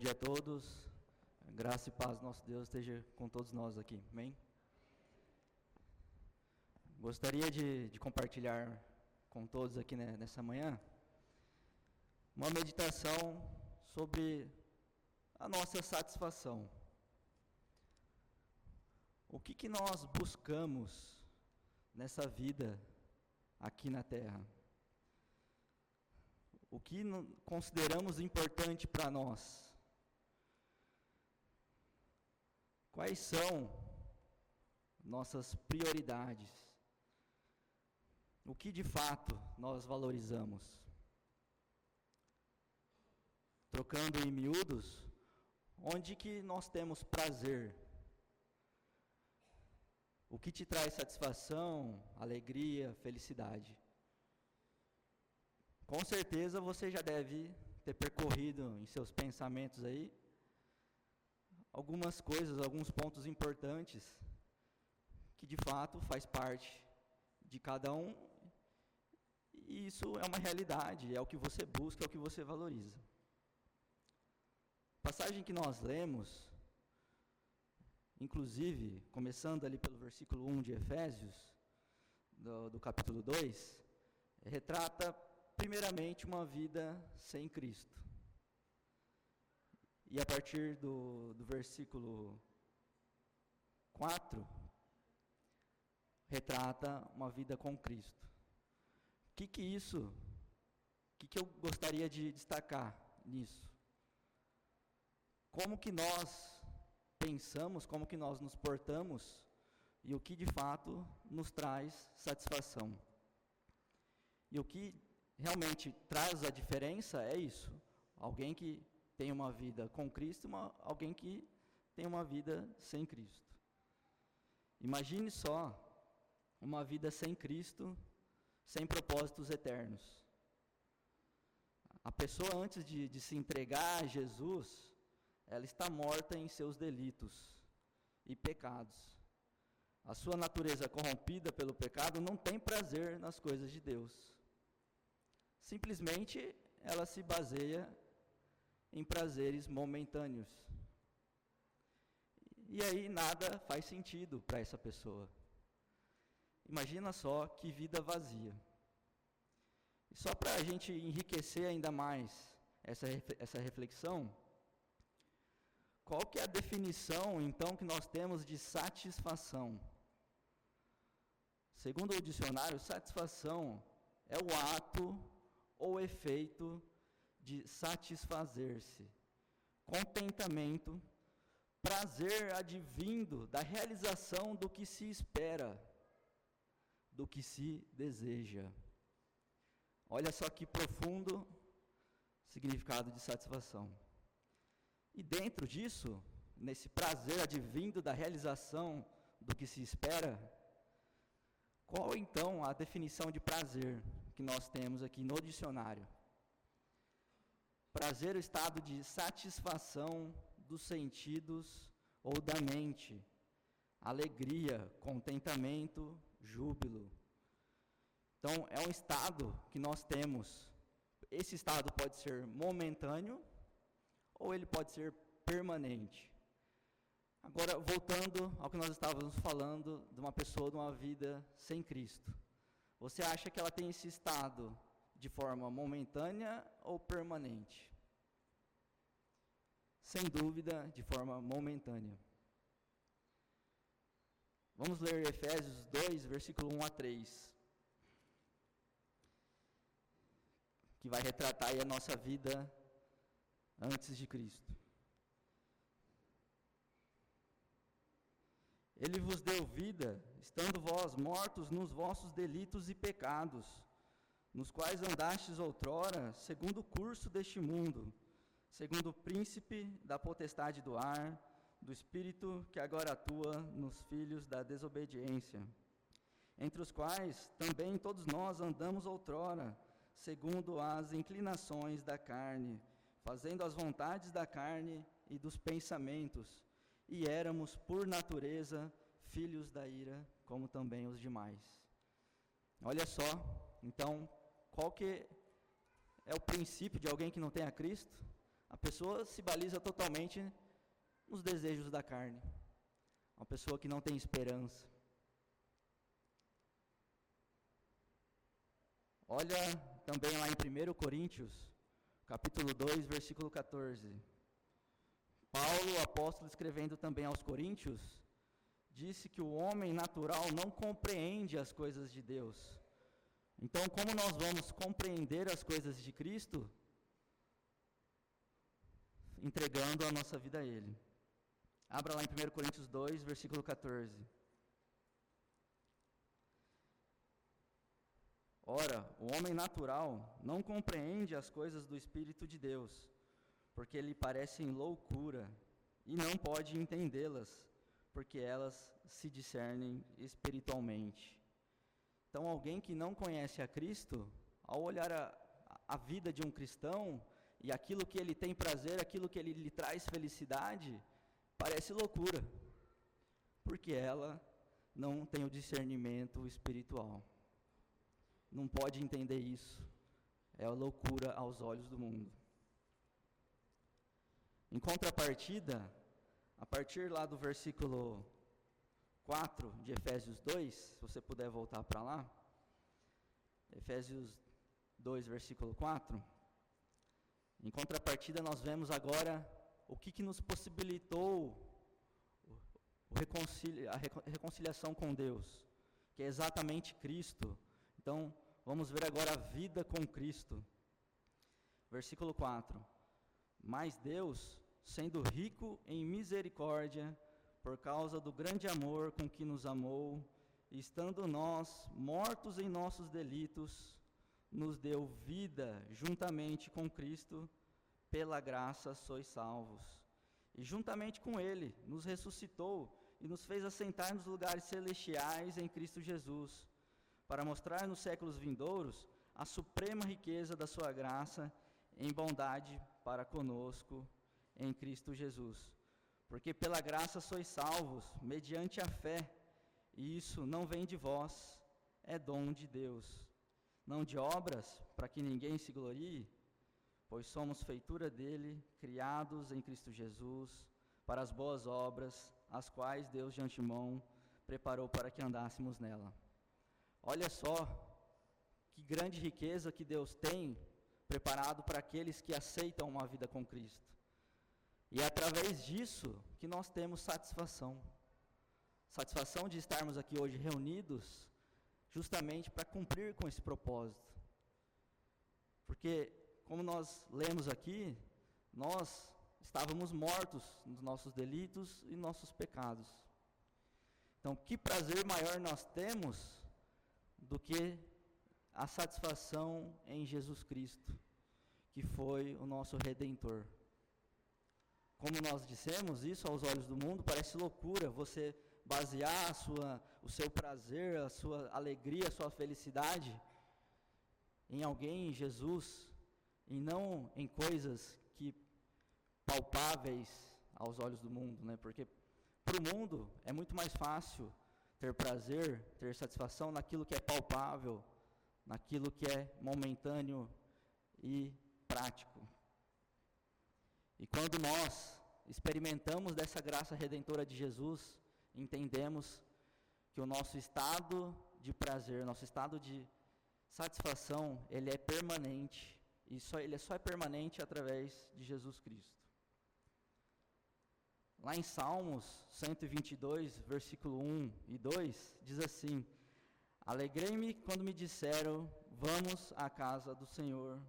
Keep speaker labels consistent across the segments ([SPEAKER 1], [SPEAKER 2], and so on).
[SPEAKER 1] dia a todos. Graça e paz do nosso Deus esteja com todos nós aqui. Amém? Gostaria de compartilhar com todos aqui nessa manhã uma meditação sobre a nossa satisfação. O que nós buscamos nessa vida aqui na Terra? O que consideramos importante para nós? Quais são nossas prioridades? O que de fato nós valorizamos? Trocando em miúdos, onde que nós temos prazer? O que te traz satisfação, alegria, felicidade? Com certeza você já deve ter percorrido em seus pensamentos aí algumas coisas, alguns pontos importantes que de fato faz parte de cada um, e isso é uma realidade, é o que você busca, é o que você valoriza. A passagem que nós lemos, inclusive, começando ali pelo versículo 1 de Efésios, do capítulo 2, retrata primeiramente uma vida sem Cristo. E a partir do versículo 4, retrata uma vida com Cristo. O que eu gostaria de destacar nisso? Como que nós pensamos, como que nós nos portamos e o que de fato nos traz satisfação. E o que realmente traz a diferença é isso, alguém que tem uma vida com Cristo, alguém que tem uma vida sem Cristo. Imagine só uma vida sem Cristo, sem propósitos eternos. A pessoa, antes de se entregar a Jesus, ela está morta em seus delitos e pecados. A sua natureza corrompida pelo pecado não tem prazer nas coisas de Deus. Simplesmente ela se baseia em prazeres momentâneos. E aí nada faz sentido para essa pessoa. Imagina só que vida vazia. E só para a gente enriquecer ainda mais essa reflexão, qual que é a definição, então, que nós temos de satisfação? Segundo o dicionário, satisfação é o ato ou efeito de satisfazer-se, contentamento, prazer advindo da realização do que se espera, do que se deseja. Olha só que profundo significado de satisfação. E dentro disso, nesse prazer advindo da realização do que se espera, qual então a definição de prazer que nós temos aqui no dicionário? Prazer é o estado de satisfação dos sentidos ou da mente, alegria, contentamento, júbilo. Então, é um estado que nós temos. Esse estado pode ser momentâneo ou ele pode ser permanente. Agora, voltando ao que nós estávamos falando de uma pessoa, de uma vida sem Cristo. Você acha que ela tem esse estado de forma momentânea ou permanente? Sem dúvida, de forma momentânea. Vamos ler Efésios 2, versículo 1 a 3. Que vai retratar aí a nossa vida antes de Cristo. Ele vos deu vida, estando vós mortos nos vossos delitos e pecados, nos quais andastes outrora, segundo o curso deste mundo, segundo o príncipe da potestade do ar, do espírito que agora atua nos filhos da desobediência, entre os quais também todos nós andamos outrora, segundo as inclinações da carne, fazendo as vontades da carne e dos pensamentos, e éramos, por natureza, filhos da ira, como também os demais. Olha só, então, qual que é o princípio de alguém que não tem a Cristo? a pessoa se baliza totalmente nos desejos da carne. Uma pessoa que não tem esperança. Olha também lá em 1 Coríntios, capítulo 2, versículo 14. Paulo, o apóstolo, escrevendo também aos Coríntios, disse que o homem natural não compreende as coisas de Deus. Então, como nós vamos compreender as coisas de Cristo? Entregando a nossa vida a Ele. Abra lá em 1 Coríntios 2, versículo 14. Ora, o homem natural não compreende as coisas do Espírito de Deus, porque lhe parecem loucura, e não pode entendê-las, porque elas se discernem espiritualmente. Então, alguém que não conhece a Cristo, ao olhar a vida de um cristão, e aquilo que ele tem prazer, aquilo que ele lhe traz felicidade, parece loucura, porque ela não tem o discernimento espiritual. Não pode entender isso. É loucura aos olhos do mundo. Em contrapartida, a partir lá do versículo 4 de Efésios 2, se você puder voltar para lá, Efésios 2, versículo 4, em contrapartida nós vemos agora o que nos possibilitou a reconciliação com Deus, que é exatamente Cristo. Então, vamos ver agora a vida com Cristo. Versículo 4. Mas Deus, sendo rico em misericórdia, por causa do grande amor com que nos amou, e estando nós mortos em nossos delitos, nos deu vida juntamente com Cristo, pela graça sois salvos. E juntamente com Ele nos ressuscitou e nos fez assentar nos lugares celestiais em Cristo Jesus, para mostrar nos séculos vindouros a suprema riqueza da sua graça em bondade para conosco em Cristo Jesus. Porque pela graça sois salvos, mediante a fé, e isso não vem de vós, é dom de Deus. Não de obras, para que ninguém se glorie, pois somos feitura dele, criados em Cristo Jesus, para as boas obras, as quais Deus de antemão preparou para que andássemos nela. Olha só que grande riqueza que Deus tem preparado para aqueles que aceitam uma vida com Cristo. E é através disso que nós temos satisfação. Satisfação de estarmos aqui hoje reunidos, justamente para cumprir com esse propósito. Porque, como nós lemos aqui, nós estávamos mortos nos nossos delitos e nossos pecados. Então, que prazer maior nós temos do que a satisfação em Jesus Cristo, que foi o nosso Redentor. Como nós dissemos, isso aos olhos do mundo parece loucura, você basear o seu prazer, a sua alegria, a sua felicidade em alguém, em Jesus, e não em coisas que palpáveis aos olhos do mundo, né? Porque para o mundo é muito mais fácil ter prazer, ter satisfação naquilo que é palpável, naquilo que é momentâneo e prático. E quando nós experimentamos dessa graça redentora de Jesus, entendemos que o nosso estado de prazer, nosso estado de satisfação, ele é permanente, e ele só é permanente através de Jesus Cristo. Lá em Salmos 122, versículo 1 e 2, diz assim: Alegrei-me quando me disseram, vamos à casa do Senhor,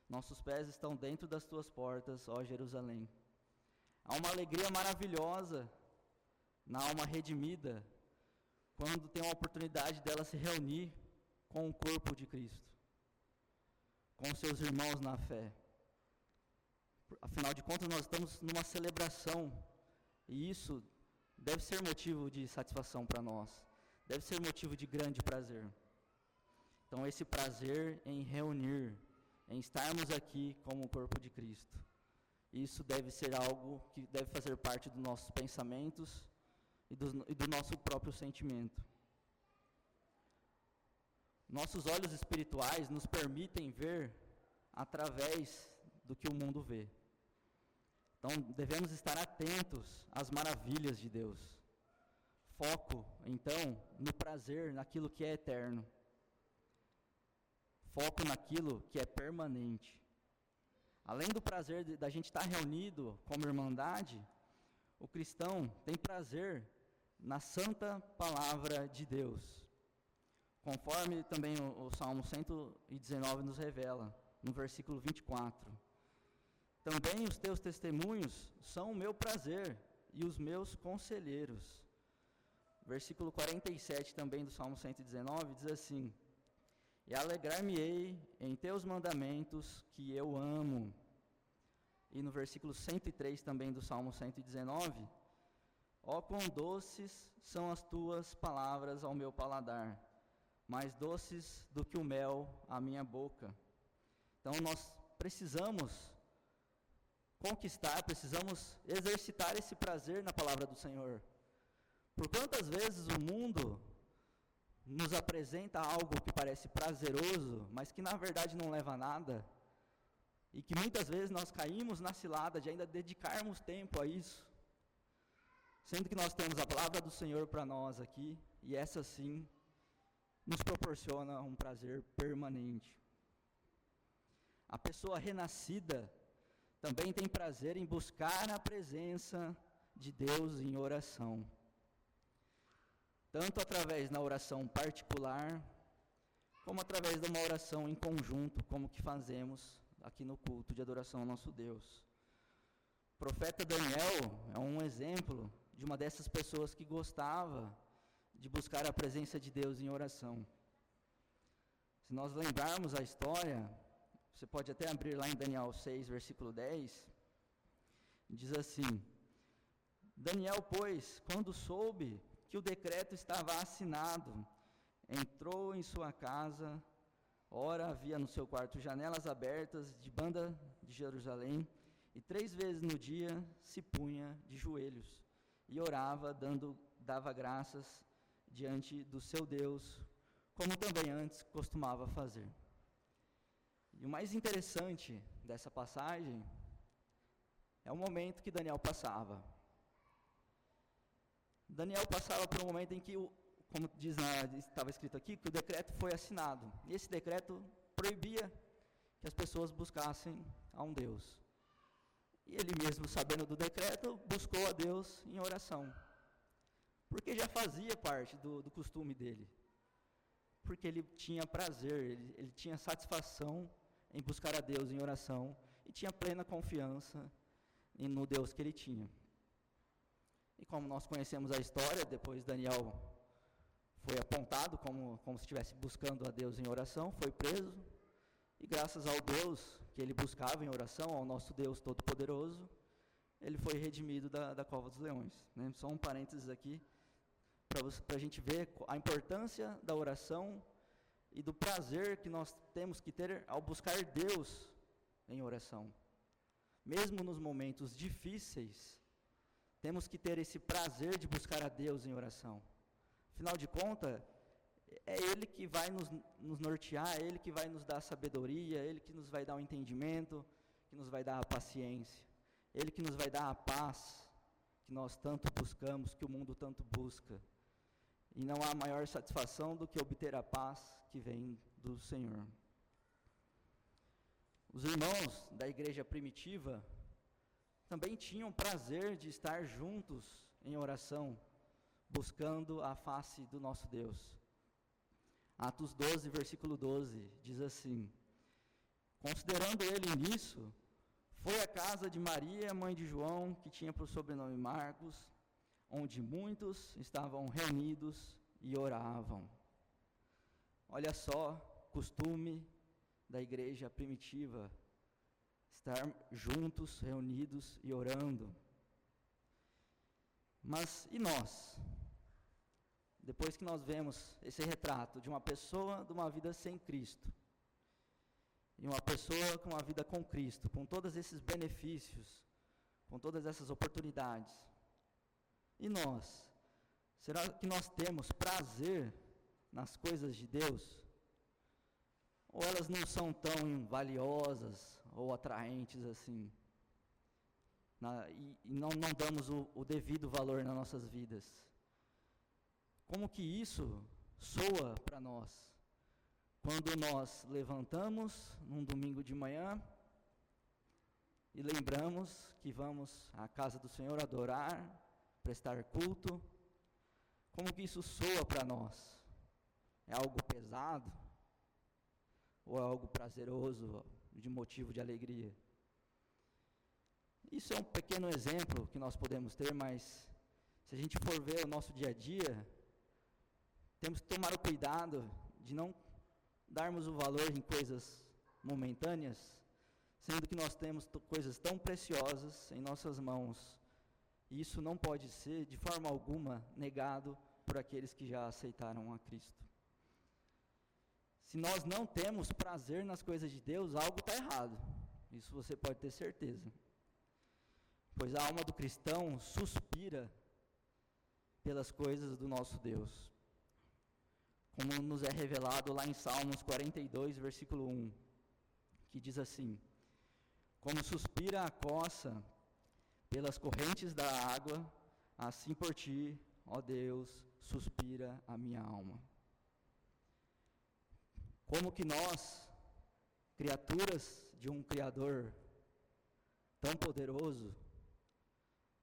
[SPEAKER 1] nossos pés estão dentro das tuas portas, ó Jerusalém. Há uma alegria maravilhosa na alma redimida, quando tem a oportunidade dela se reunir com o corpo de Cristo, com seus irmãos na fé. Afinal de contas, nós estamos numa celebração, e isso deve ser motivo de satisfação para nós, deve ser motivo de grande prazer. Então, esse prazer em reunir, em estarmos aqui como o corpo de Cristo, isso deve ser algo que deve fazer parte dos nossos pensamentos e do nosso próprio sentimento. Nossos olhos espirituais nos permitem ver através do que o mundo vê. Então, devemos estar atentos às maravilhas de Deus. Foco, então, no prazer, naquilo que é eterno. Foco naquilo que é permanente. Além do prazer da gente estar reunido como irmandade, o cristão tem prazer na santa palavra de Deus, conforme também o Salmo 119 nos revela, no versículo 24. Também os teus testemunhos são o meu prazer e os meus conselheiros. Versículo 47 também do Salmo 119 diz assim: e alegrar-me-ei em teus mandamentos que eu amo. E no versículo 103 também do Salmo 119, ó quão doces são as tuas palavras ao meu paladar, mais doces do que o mel à minha boca. Então nós precisamos conquistar, precisamos exercitar esse prazer na palavra do Senhor. Por quantas vezes o mundo nos apresenta algo que parece prazeroso, mas que na verdade não leva a nada, e que muitas vezes nós caímos na cilada de ainda dedicarmos tempo a isso, sendo que nós temos a palavra do Senhor para nós aqui, e essa sim nos proporciona um prazer permanente. A pessoa renascida também tem prazer em buscar a presença de Deus em oração, tanto através da oração particular, como através de uma oração em conjunto, como que fazemos aqui no culto de adoração ao nosso Deus. O profeta Daniel é um exemplo de uma dessas pessoas que gostava de buscar a presença de Deus em oração. Se nós lembrarmos a história, você pode até abrir lá em Daniel 6, versículo 10, diz assim: Daniel, pois, quando soube que o decreto estava assinado, entrou em sua casa, ora havia no seu quarto janelas abertas de banda de Jerusalém, e 3 vezes no dia se punha de joelhos, e orava, dava graças diante do seu Deus, como também antes costumava fazer. E o mais interessante dessa passagem é o momento que Daniel passava. Daniel passava por um momento em que, como estava escrito aqui, que o decreto foi assinado. E esse decreto proibia que as pessoas buscassem a um Deus. E ele mesmo, sabendo do decreto, buscou a Deus em oração. Porque já fazia parte do costume dele. Porque ele tinha prazer, ele tinha satisfação em buscar a Deus em oração e tinha plena confiança no Deus que ele tinha. E como nós conhecemos a história, depois Daniel foi apontado como se estivesse buscando a Deus em oração, foi preso, e graças ao Deus que ele buscava em oração, ao nosso Deus Todo-Poderoso, ele foi redimido da cova dos leões. Né? Só um parênteses aqui, para a gente ver a importância da oração e do prazer que nós temos que ter ao buscar Deus em oração. Mesmo nos momentos difíceis, temos que ter esse prazer de buscar a Deus em oração. Afinal de contas, é Ele que vai nos nortear, é Ele que vai nos dar a sabedoria, é Ele que nos vai dar o entendimento, que nos vai dar a paciência, é Ele que nos vai dar a paz que nós tanto buscamos, que o mundo tanto busca. E não há maior satisfação do que obter a paz que vem do Senhor. Os irmãos da igreja primitiva também tinham prazer de estar juntos em oração, buscando a face do nosso Deus. Atos 12, versículo 12, diz assim: considerando ele nisso, foi à casa de Maria, mãe de João, que tinha por sobrenome Marcos, onde muitos estavam reunidos e oravam. Olha só, costume da igreja primitiva, estar juntos, reunidos e orando. Mas e nós? Depois que nós vemos esse retrato de uma pessoa de uma vida sem Cristo, e uma pessoa com uma vida com Cristo, com todos esses benefícios, com todas essas oportunidades, e nós? Será que nós temos prazer nas coisas de Deus? Ou elas não são tão valiosas ou atraentes assim? e não damos o devido valor nas nossas vidas. Como que isso soa para nós? Quando nós levantamos num domingo de manhã e lembramos que vamos à casa do Senhor adorar, prestar culto, como que isso soa para nós? É algo pesado? Ou é algo prazeroso, de motivo de alegria? Isso é um pequeno exemplo que nós podemos ter, mas se a gente for ver o nosso dia a dia, temos que tomar o cuidado de não darmos o valor em coisas momentâneas, sendo que nós temos coisas tão preciosas em nossas mãos. E isso não pode ser, de forma alguma, negado por aqueles que já aceitaram a Cristo. Se nós não temos prazer nas coisas de Deus, algo está errado. Isso você pode ter certeza. Pois a alma do cristão suspira pelas coisas do nosso Deus. Como nos é revelado lá em Salmos 42, versículo 1, que diz assim: como suspira a coça pelas correntes da água, assim por ti, ó Deus, suspira a minha alma. Como que nós, criaturas de um Criador tão poderoso,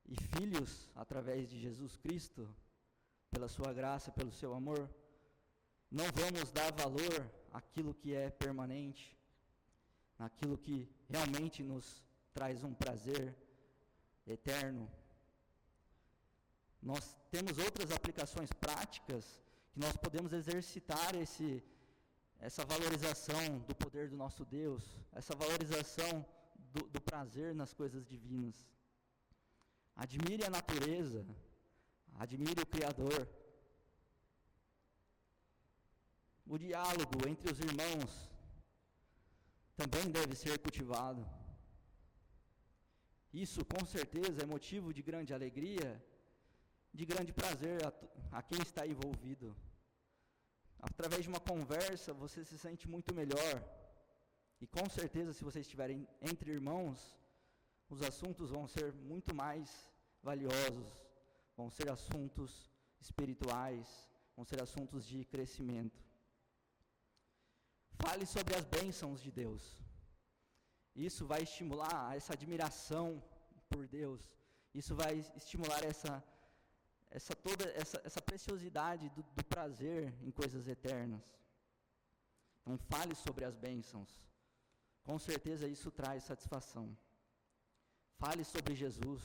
[SPEAKER 1] e filhos através de Jesus Cristo, pela sua graça, pelo seu amor, não vamos dar valor àquilo que é permanente, naquilo que realmente nos traz um prazer eterno. Nós temos outras aplicações práticas que nós podemos exercitar essa valorização do poder do nosso Deus, essa valorização do prazer nas coisas divinas. Admire a natureza, admire o Criador. O diálogo entre os irmãos também deve ser cultivado. Isso, com certeza, é motivo de grande alegria, de grande prazer a quem está envolvido. Através de uma conversa, você se sente muito melhor. E com certeza, se vocês estiverem entre irmãos, os assuntos vão ser muito mais valiosos, vão ser assuntos espirituais, vão ser assuntos de crescimento. Fale sobre as bênçãos de Deus. Isso vai estimular essa admiração por Deus. Isso vai estimular essa preciosidade do prazer em coisas eternas. Então, fale sobre as bênçãos. Com certeza isso traz satisfação. Fale sobre Jesus.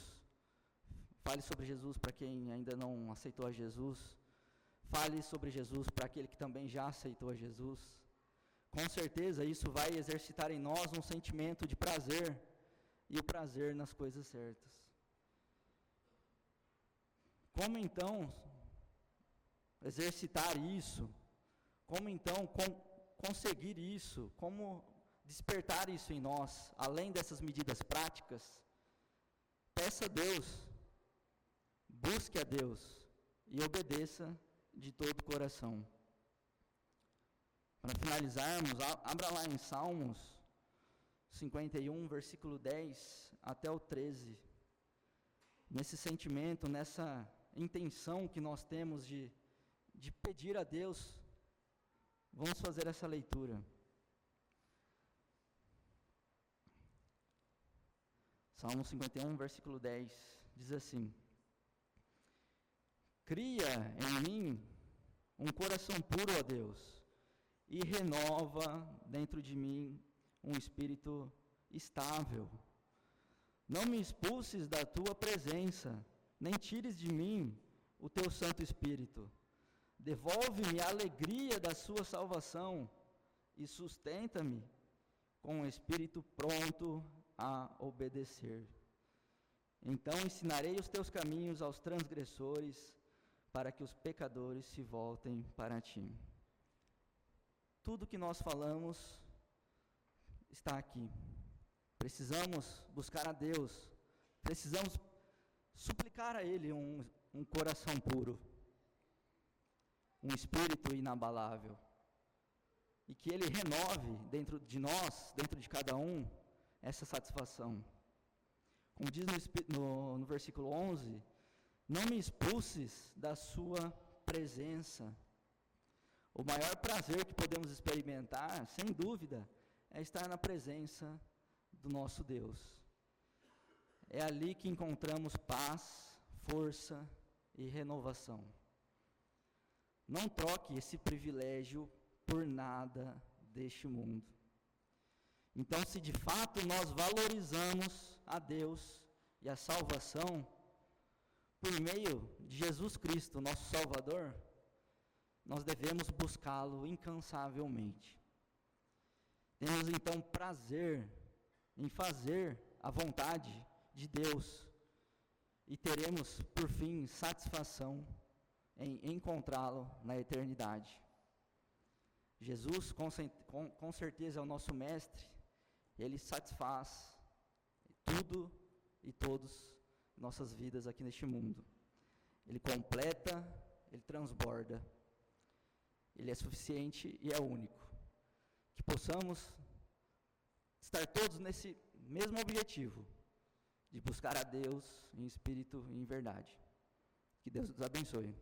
[SPEAKER 1] Fale sobre Jesus para quem ainda não aceitou a Jesus. Fale sobre Jesus para aquele que também já aceitou a Jesus. Com certeza isso vai exercitar em nós um sentimento de prazer, e o prazer nas coisas certas. Como então exercitar isso? Como então conseguir isso? Como despertar isso em nós, além dessas medidas práticas? Peça a Deus, busque a Deus e obedeça de todo o coração. Para finalizarmos, abra lá em Salmos 51, versículo 10 até o 13. Nesse sentimento, nessa intenção que nós temos de pedir a Deus, vamos fazer essa leitura. Salmo 51, versículo 10, diz assim: cria em mim um coração puro, ó Deus, e renova dentro de mim um espírito estável. Não me expulses da tua presença, nem tires de mim o teu Santo Espírito. Devolve-me a alegria da sua salvação e sustenta-me com um espírito pronto a obedecer. Então ensinarei os teus caminhos aos transgressores, para que os pecadores se voltem para ti. Tudo que nós falamos está aqui. Precisamos buscar a Deus, precisamos suplicar a Ele um coração puro, um espírito inabalável, e que Ele renove dentro de nós, dentro de cada um, essa satisfação. Como diz no versículo 11, não me expulses da sua presença. O maior prazer que podemos experimentar, sem dúvida, é estar na presença do nosso Deus. É ali que encontramos paz, força e renovação. Não troque esse privilégio por nada deste mundo. Então, se de fato nós valorizamos a Deus e a salvação, por meio de Jesus Cristo, nosso Salvador, nós devemos buscá-lo incansavelmente. Temos então prazer em fazer a vontade de Deus e teremos, por fim, satisfação em encontrá-lo na eternidade. Jesus, com certeza, é o nosso mestre. Ele satisfaz tudo e todos nossas vidas aqui neste mundo. Ele completa, ele transborda. Ele é suficiente e é único. Que possamos estar todos nesse mesmo objetivo, de buscar a Deus em espírito e em verdade. Que Deus nos abençoe.